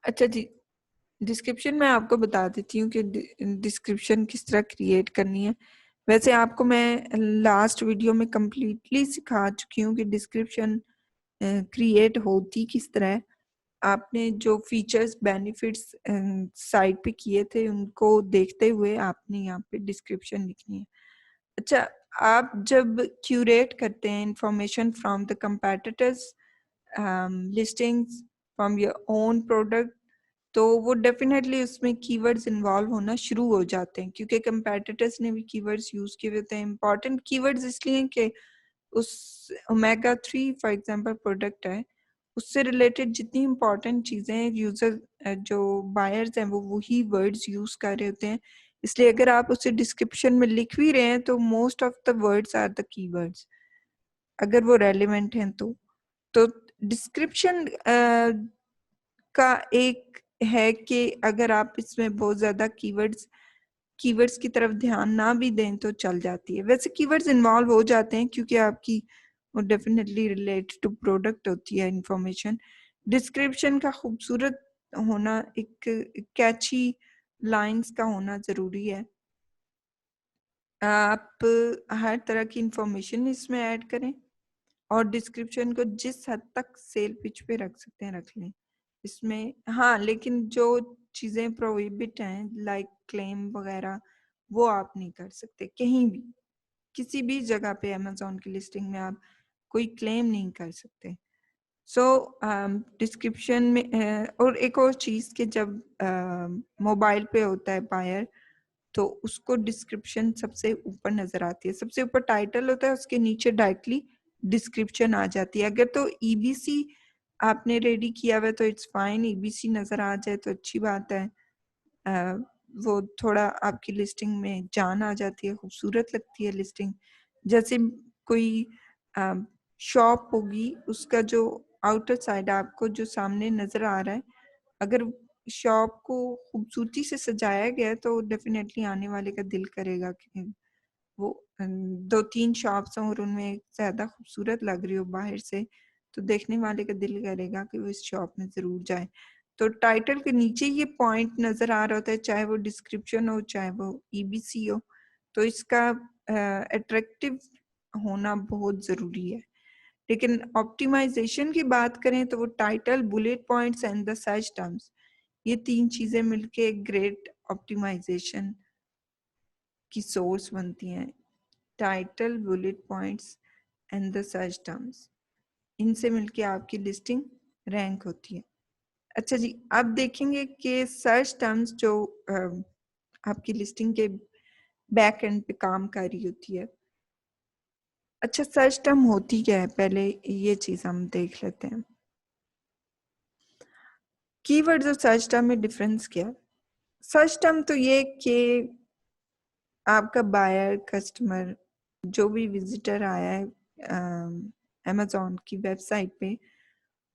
अच्छा जी, डिस्क्रिप्शन में आपको बता देती हूँ कि डिस्क्रिप्शन किस तरह क्रिएट करनी है। वैसे आपको मैं लास्ट वीडियो में कंप्लीटली सिखा चुकी हूँ कि डिस्क्रिप्शन क्रिएट होती किस तरह है। आपने जो फीचर्स बेनिफिट्स साइट पे किए थे उनको देखते हुए आपने यहाँ पे डिस्क्रिप्शन लिखनी है। अच्छा, आप जब क्यूरेट करते हैं information from the competitors listings from your own product, तो वो डेफिनेटली उसमें कीवर्ड्स इन्वॉल्व होना शुरू हो जाते हैं, क्योंकि कंपेटिटर्स ने भी कीवर्ड्स यूज किए होते हैं। इंपॉर्टेंट कीवर्ड्स इसलिए कि उस ओमेगा 3 फॉर एग्जांपल प्रोडक्ट है, उससे रिलेटेड जितनी इंपॉर्टेंट चीजें यूजर जो बायर्स हैं वो वही वर्ड्स यूज कर रहे होते हैं। इसलिए अगर आप उसे डिस्क्रिप्शन में लिख भी रहे हैं तो most of the words are the keywords, अगर वो रेलिवेंट हैं तो डिस्क्रिप्शन का एक है कि अगर आप इसमें बहुत ज्यादा कीवर्ड्स की तरफ ध्यान ना भी दें तो चल जाती है। वैसे कीवर्ड्स इन्वॉल्व हो जाते हैं क्योंकि आपकी वो डेफिनेटली रिलेटेड टू प्रोडक्ट होती है इंफॉर्मेशन। डिस्क्रिप्शन का खूबसूरत होना, एक कैची लाइंस का होना जरूरी है। आप हर तरह की इंफॉर्मेशन इसमें ऐड करें और डिस्क्रिप्शन को जिस हद तक सेल पिच पे रख सकते हैं रख लें इसमें। हाँ, लेकिन जो चीजें प्रोहिबिट हैं लाइक क्लेम वगैरह वो आप नहीं कर सकते कहीं भी, किसी भी जगह पे अमेजोन की लिस्टिंग में आप कोई क्लेम नहीं कर सकते। सो डिस्क्रिप्शन में और एक और चीज कि जब मोबाइल पे होता है बायर तो उसको डिस्क्रिप्शन सबसे ऊपर नजर आती है, सबसे ऊपर टाइटल होता है, उसके नीचे डायरेक्टली डिस्क्रिप्शन आ जाती है। अगर तो ईबीसी आपने रेडी किया हुआ है तो इट्स फाइन, ईबीसी नजर आ जाए तो अच्छी बात है। वो थोड़ा आपकी लिस्टिंग में जान आ जाती है, खूबसूरत लगती है लिस्टिंग। जैसे कोई शॉप होगी, उसका जो आउटर साइड आपको जो सामने नजर आ रहा है, अगर शॉप को खूबसूरती से सजाया गया है तो डेफिनेटली आने वाले का दिल करेगा कि वो दो तीन शॉप्स हों और उनमें एक ज्यादा खूबसूरत लग रही हो बाहर से, तो देखने वाले का दिल करेगा कि वो इस शॉप में जरूर जाए। तो टाइटल के नीचे ये पॉइंट नजर आ रहा होता है, चाहे वो डिस्क्रिप्शन हो चाहे वो ईबीसी हो, तो इसका अट्रैक्टिव होना बहुत जरूरी है। लेकिन ऑप्टिमाइजेशन की बात करें तो वो title, bullet points and the search terms, ये तीन चीजें मिलके एक ग्रेट ऑप्टिमाइजेशन की सोर्स बनती हैं। Title, bullet points and the search terms, इनसे मिलके आपकी लिस्टिंग रैंक होती है। अच्छा जी, अब देखेंगे कि सर्च टर्म्स जो आपकी लिस्टिंग के बैक एंड पे काम कर रही होती है। अच्छा, सर्च टर्म होती क्या है, पहले ये चीज हम देख लेते हैं। कीवर्ड्स और सर्च टर्म में डिफरेंस क्या है? सर्च टर्म तो ये कि आपका बायर, कस्टमर, जो भी विजिटर आया है अमेजोन की वेबसाइट पे,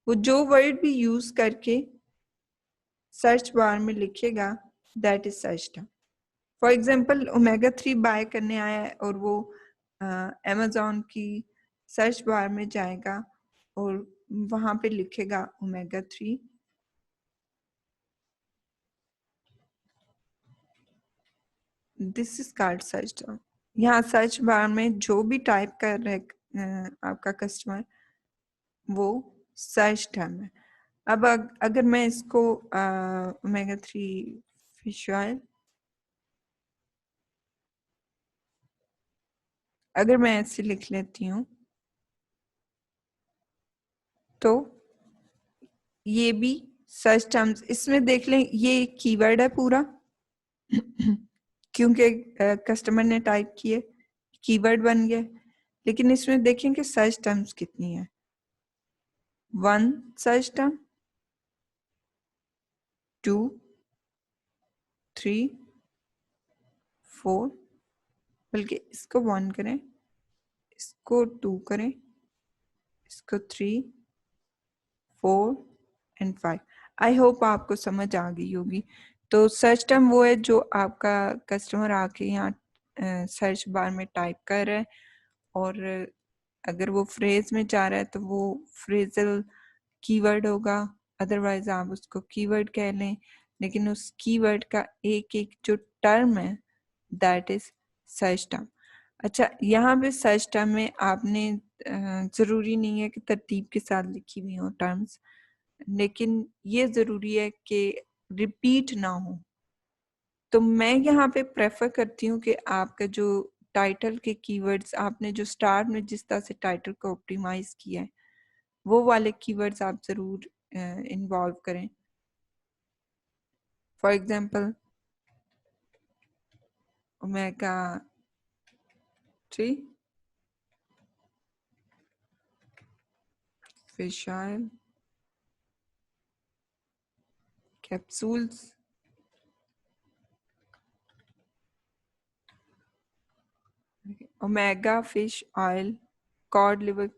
वो जो वर्ड भी यूज करके सर्च बार में लिखेगा, that is search term. For example omega 3 buy करने आया है और वो अमेजोन की सर्च बार में जाएगा और वहां पे लिखेगा omega 3, this is called search term. यहाँ सर्च बार में जो भी टाइप कर रहे आपका कस्टमर, वो सर्च टर्म है। अब अगर मैं इसको ओमेगा 3 फिश ऑयल, अगर मैं ऐसे लिख लेती हूँ तो ये भी सर्च टर्म्स, इसमें देख लें ये कीवर्ड है पूरा क्योंकि कस्टमर ने टाइप किए, कीवर्ड बन गया। लेकिन इसमें देखें कि सर्च टर्म्स कितनी है। 1 सर्च टर्म, 2, 3, 4, बल्कि इसको 1 करें, इसको 2 करें, इसको 3, 4 एंड 5। आई होप आपको समझ आ गई होगी। तो सर्च टर्म वो है जो आपका कस्टमर आके यहाँ सर्च बार में टाइप कर रहा है, और अगर वो फ्रेज में जा रहा है तो वो फ्रेजल कीवर्ड होगा, अदरवाइज आप उसको कीवर्ड कह लें। लेकिन उस कीवर्ड का एक एक जो टर्म है, दैट इज सर्च टर्म। अच्छा, यहाँ पे सर्च टर्म में आपने जरूरी नहीं है कि तरतीब के साथ लिखी हुई हो टर्म्स, लेकिन ये जरूरी है कि रिपीट ना हो। तो मैं यहाँ पे प्रेफर करती हूँ कि आपका जो टाइटल के कीवर्ड्स आपने जो स्टार्ट में जिस तरह से टाइटल को ऑप्टिमाइज किया है, वो वाले कीवर्ड्स आप जरूर इन्वॉल्व करें। For example omega 3, fish oil, capsules, omega fish oil, cod liver,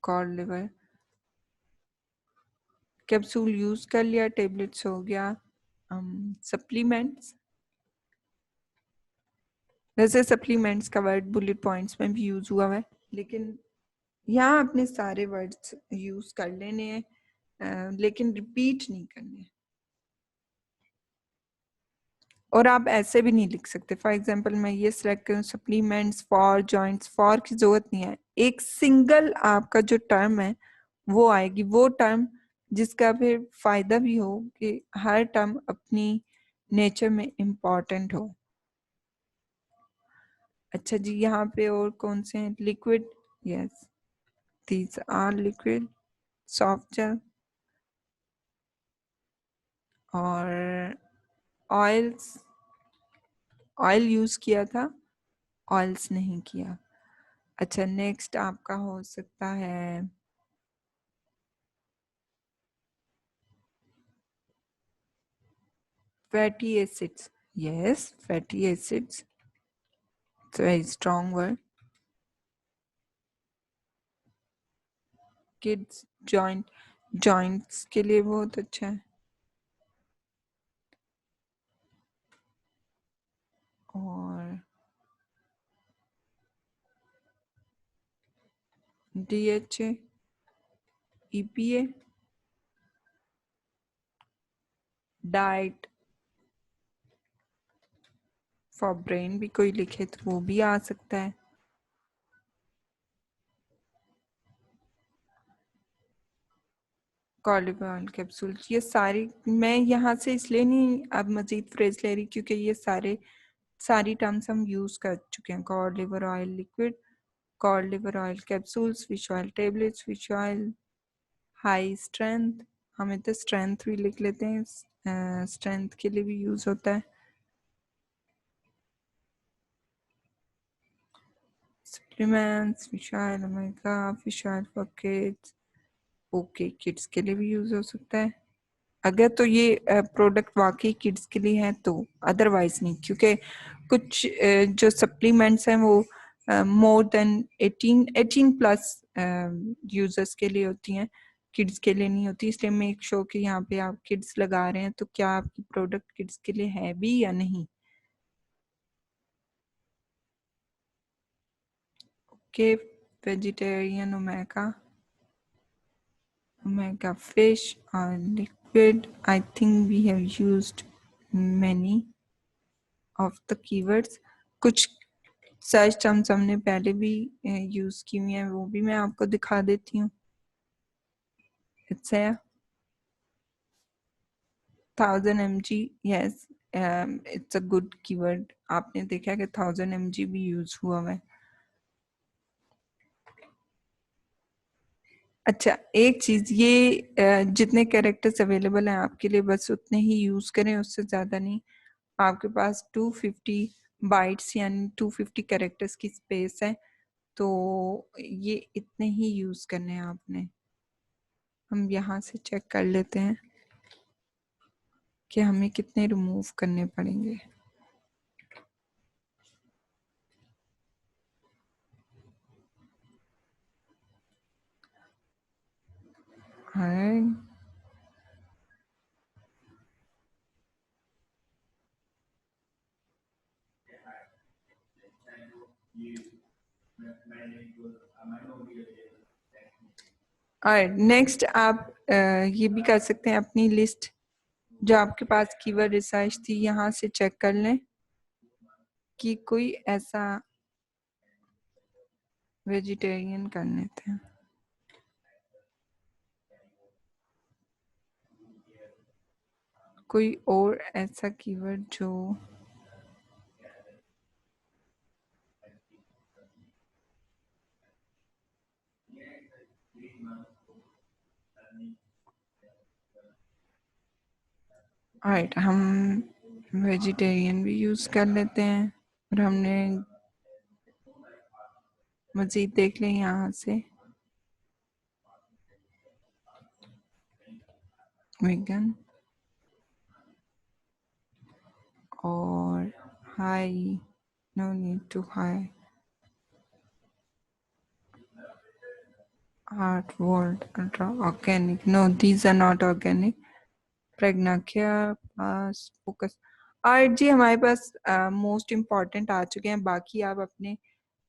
cod liver capsule use कर लिया, टेबलेट्स हो गया, सप्लीमेंट्स, वैसे सप्लीमेंट्स का वर्ड बुलेट पॉइंट्स में भी यूज हुआ है, लेकिन यहाँ अपने सारे वर्ड्स यूज कर लेने हैं, लेकिन रिपीट नहीं करने। और आप ऐसे भी नहीं लिख सकते। फॉर एग्जांपल मैं ये सिलेक्ट करूँ सप्लीमेंट्स फॉर जॉइंट्स, फॉर की जरूरत नहीं है। एक सिंगल आपका जो टर्म है वो आएगी, वो टर्म जिसका फिर फायदा भी हो कि हर टर्म अपनी नेचर में इम्पॉर्टेंट हो। अच्छा जी, यहाँ पे और कौन से हैं? Liquid, yes these are liquid, soft gel और ऑयल्स, ऑयल यूज किया था, ऑयल्स नहीं किया। अच्छा नेक्स्ट आपका हो सकता है fatty acids, yes fatty acids, it's very strong word. Kids joint, joints के लिए बहुत अच्छा है। और DHA, EPA, diet for brain भी कोई लिखे तो वो भी आ सकता है। कॉलिबॉल कैप्सूल, ये सारी मैं यहाँ से इसलिए नहीं अब मजीद फ्रेज ले रही क्योंकि ये सारी टर्म्स हम यूज कर चुके हैं। Code liver oil liquid, code liver oil capsules, fish oil tablets, fish oil high strength, हमें तो स्ट्रेंथ भी लिख लेते हैं, स्ट्रेंथ के लिए भी यूज होता है। Supplements, fish oil, omega fish oil for kids, okay kids के लिए भी यूज हो सकता है अगर तो ये प्रोडक्ट वाकई किड्स के लिए है तो, अदरवाइज नहीं, क्योंकि कुछ जो सप्लीमेंट्स हैं वो मोर देन 18 प्लस यूजर्स के लिए होती हैं, किड्स के लिए नहीं होती। इसलिए मेक श्योर कि यहाँ पे आप किड्स लगा रहे हैं तो क्या आपकी प्रोडक्ट किड्स के लिए है भी या नहीं। Okay vegetarian omega, omega fish or liquid, I think we have used many of the keywords। कुछ सर्च टर्म्स हमने पहले भी यूज की हुई है, वो भी मैं आपको दिखा देती हूँ। It's 1000 mg, yes it's a good keyword. आपने देखा कि 1000 mg भी यूज हुआ है। अच्छा एक चीज ये जितने कैरेक्टर्स अवेलेबल हैं आपके लिए बस उतने ही यूज करें, उससे ज्यादा नहीं। आपके पास 250 बाइट्स यानी 250 कैरेक्टर्स की स्पेस है, तो ये इतने ही यूज करने हैं आपने। हम यहाँ से चेक कर लेते हैं कि हमें कितने रिमूव करने पड़ेंगे। हाय और नेक्स्ट आप ये भी कर सकते हैं, अपनी लिस्ट जो आपके पास कीवर्ड रिसर्च थी यहाँ से चेक कर लें कि कोई ऐसा वेजिटेरियन कर लेते हैं। कोई और ऐसा कीवर्ड जो राइट, हम वेजिटेरियन भी यूज कर लेते हैं और हमने मजीद देख लें यहाँ से वेगन और high, no need to high heart world ultra organic, no these are not organic. प्रज्ञाख्या पास फोकस आर्ट जी हमारे पास मोस्ट इम्पॉर्टेंट आ चुके हैं। बाकी आप अपने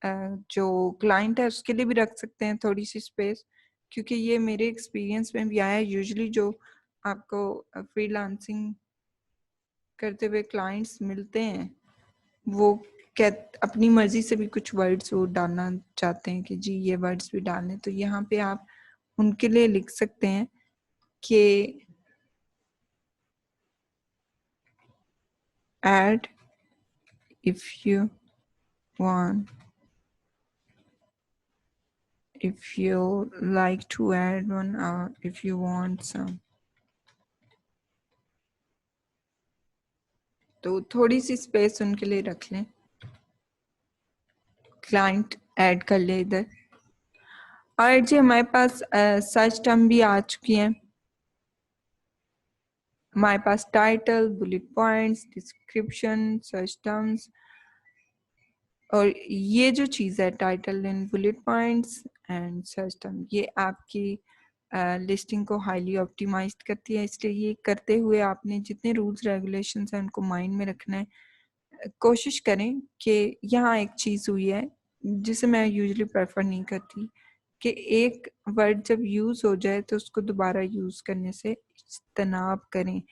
जो क्लाइंट है उसके लिए भी रख सकते हैं थोड़ी सी स्पेस, क्योंकि ये मेरे एक्सपीरियंस में भी आया है। यूजुअली जो आपको फ्रीलांसिंग करते हुए क्लाइंट्स मिलते हैं वो अपनी मर्जी से भी कुछ वर्ड्स वो डालना चाहते हैं कि जी ये वर्ड्स भी डालने, तो यहाँ पे आप उनके लिए लिख सकते हैं कि add if you want, if you like to add one, or if you want some। तो थोड़ी सी स्पेस उनके लिए रख लें, क्लाइंट ऐड कर ले इधर। और जी हमारे पास सर्च टर्म भी आ चुकी हैं। हमारे पास title, bullet points, description, search terms, और ये जो चीज़ है title and bullet points and search term, ये आपकी लिस्टिंग को हाईली ऑप्टिमाइज करती है। इसलिए ये करते हुए आपने जितने रूल्स रेगुलेशंस हैं उनको माइंड में रखना है। कोशिश करें कि यहाँ एक चीज़ हुई है जिसे मैं यूजुअली प्रेफर नहीं करती कि एक वर्ड जब यूज़ हो जाए तो उसको दोबारा यूज़ करने से इज्तनाब करें।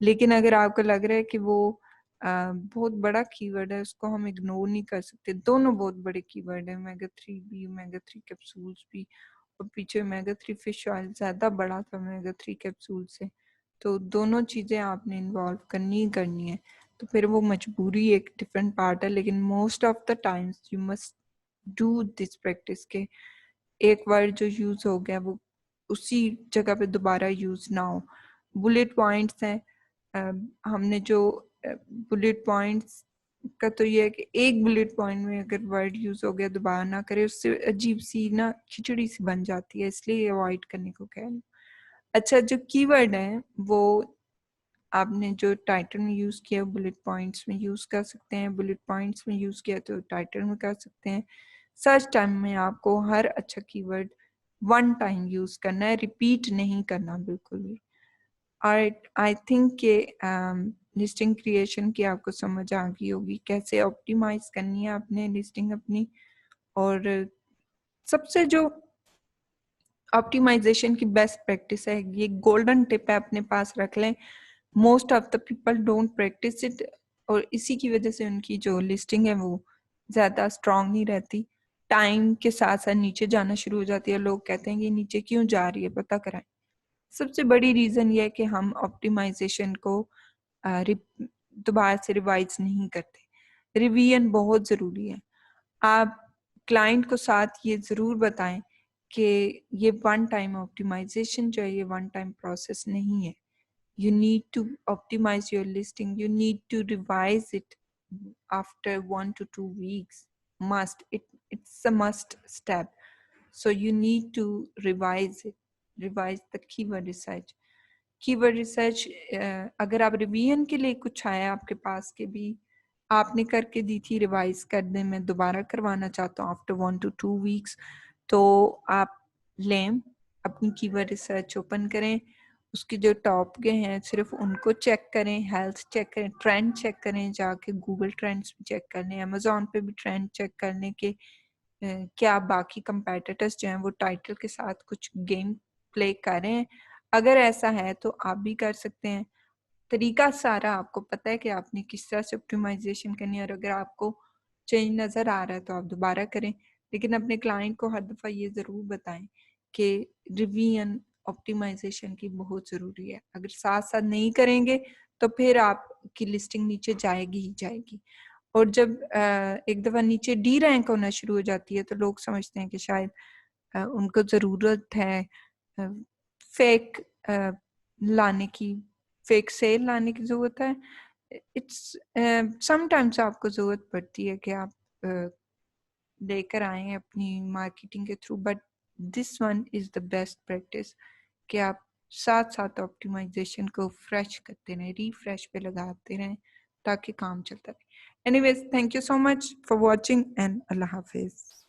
लेकिन अगर आपको लग रहा है कि वो बहुत बड़ा कीवर्ड है, उसको हम इग्नोर नहीं कर सकते। दोनों बहुत बड़े कीवर्ड है, ओमेगा 3 भी, ओमेगा 3 कैप्सूल्स भी, और पीछे ओमेगा 3 फिश ऑयल ज़्यादा बड़ा था ओमेगा 3 कैप्सूल से। तो दोनों चीज़ें आपने इन्वॉल्व करनी ही करनी है, तो फिर वो मजबूरी एक डिफरेंट पार्ट है। लेकिन most of the times you must do this practice के एक वर्ड जो यूज़ हो गया वो उसी जगह पे दोबारा यूज़ ना हो। बुलेट पॉइंट्स हैं, हमने जो बुलेट पॉइंट्स का तो ये है कि एक बुलेट पॉइंट में अगर वर्ड यूज हो गया दोबारा ना करे, उससे अजीब सी ना खिचड़ी सी बन जाती है, इसलिए अवॉइड करने को कह रही हूँ। अच्छा, जो कीवर्ड है वो आपने जो टाइटल में यूज किया बुलेट पॉइंट्स में यूज कर सकते हैं, बुलेट पॉइंट्स में यूज किया तो टाइटल में कर सकते हैं। सर्च टाइम में आपको हर अच्छा कीवर्ड वन टाइम यूज करना है, रिपीट नहीं करना बिल्कुल भी। आई थिंक के लिस्टिंग क्रिएशन की आपको समझ आ गई होगी, कैसे ऑप्टिमाइज करनी है आपने लिस्टिंग अपनी। और सबसे जो ऑप्टिमाइजेशन की बेस्ट प्रैक्टिस है, ये गोल्डन टिप है, अपने पास रख लें। Most of the people don't practice it, और इसी की वजह से उनकी जो लिस्टिंग है वो ज़्यादा स्ट्रांग नहीं रहती, टाइम के साथ साथ नीचे जाना शुरू हो जाती है। लोग कहते हैं कि नीचे क्यों जा रही है, पता कराएं। सबसे बड़ी रीज़न ये है कि हम ऑप्टिमाइजेशन को दोबारा से रिवाइज नहीं करते। रिवीजन बहुत ज़रूरी है। आप क्लाइंट को साथ ये ज़रूर बताएं कि ये वन टाइम ऑप्टिमाइजेशन जो है ये वन टाइम प्रोसेस नहीं है। You need to optimize your listing. You need to revise it after 1 to 2 weeks. Must. It's a must step. So you need to revise it. Revise the keyword research. Keyword research अगर आप revision के लिए कुछ आया आपके पास के भी आपने करके दी थी, रिवाइज कर दें, मैं दोबारा करवाना चाहता हूँ आफ्टर 1 to 2 weeks, तो आप लें अपनी कीवर्ड रिसर्च ओपन करें, उसके जो टॉप के हैं सिर्फ उनको चेक करें, हेल्थ चेक करें, ट्रेंड चेक करें, जाके गूगल ट्रेंड्स भी चेक कर लें, अमेजोन पे भी ट्रेंड चेक कर लें कि क्या बाकी कंपेटिटर्स जो हैं वो टाइटल के साथ कुछ गेम प्ले कर रहे हैं। अगर ऐसा है तो आप भी कर सकते हैं। तरीका सारा आपको पता है कि आपने किस तरह से ऑप्टिमाइजेशन करनी है, और अगर आपको चेंज नज़र आ रहा है तो आप दोबारा करें। लेकिन अपने क्लाइंट को हर दफ़ा ये ज़रूर बताएं कि रिवीजन ऑप्टिमाइजेशन की बहुत ज़रूरी है। अगर साथ साथ नहीं करेंगे तो फिर आपकी लिस्टिंग नीचे जाएगी ही जाएगी। और जब एक दफ़ा नीचे डी रैंक होना शुरू हो जाती है तो लोग समझते हैं कि शायद उनको ज़रूरत है फेक लाने की, फेक सेल लाने की ज़रूरत है। इट्स समटाइम्स आपको ज़रूरत पड़ती है कि आप लेकर आएँ अपनी मार्केटिंग के through, but this one is the best practice कि आप साथ-साथ ऑप्टिमाइज़ेशन को फ्रेश करते रहें, रिफ्रेश पे लगाते रहें ताकि काम चलता रहे। Anyways, thank you so much for watching and Allah हाफ़िज़।